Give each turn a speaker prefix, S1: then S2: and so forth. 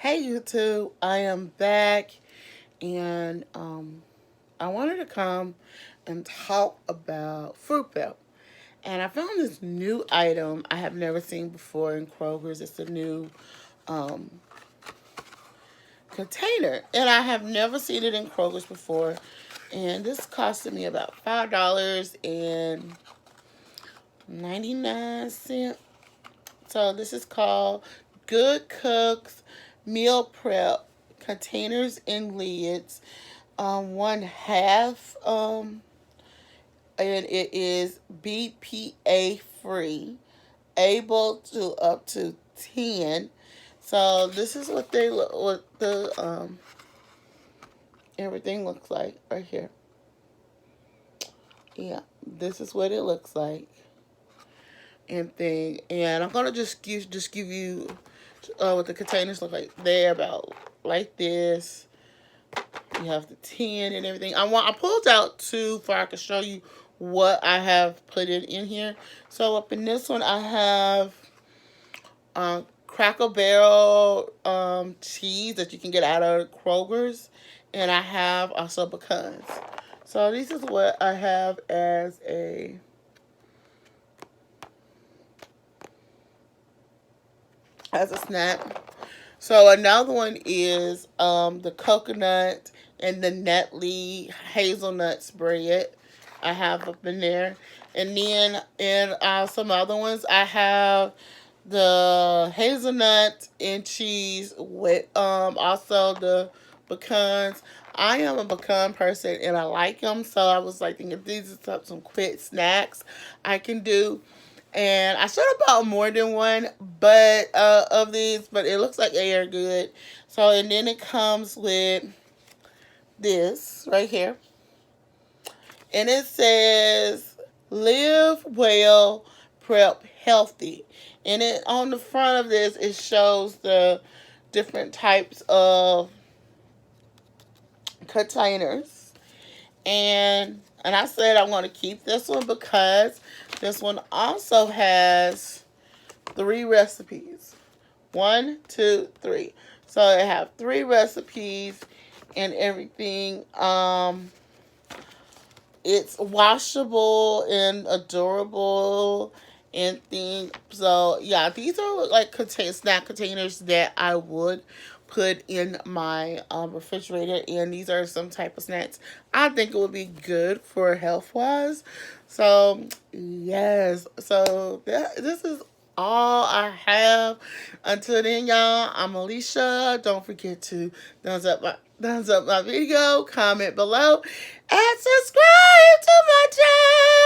S1: Hey YouTube, I am back and I wanted to come and talk about fruit belt. And I found this new item I have never seen before in Kroger's. It's a new um, container, and I have never seen it in Kroger's before. And this costed me about $5.99. So this is called Good Cooks Meal Prep Containers and Lids. One half, and it is BPA free, able to up to 10. So this is what they look, what the everything looks like right here. Yeah, this is what it looks like and thing. And I'm gonna just give you what the containers look like. They're about like this. You have the tin and everything. I pulled out two so I can show you what I have put in here. So up in this one I have Cracker Barrel cheese that you can get out of Kroger's, and I have also pecans. So this is what I have as a snack. So another one is the coconut and the Netley hazelnut spread I have up in there. And then in some other ones I have the hazelnut and cheese with also the pecans. I am a pecan person and I like them, so I was like thinking these are some quick snacks I can do. And I should have bought more than one, but of these, but it looks like they are good. So and then it comes with this right here, and it says "Live Well, Prep Healthy." And it on the front of this it shows the different types of containers, and I said I want to keep this one because this one also has three recipes. One, two, three. So I have three recipes and everything. It's washable and adorable and things. So yeah, these are like snack containers that I would put in my refrigerator, and these are some type of snacks I think it would be good for health wise. So yes, so this is all I have. Until then, y'all, I'm Alicia. Don't forget to thumbs up my video, comment below, and subscribe to my channel.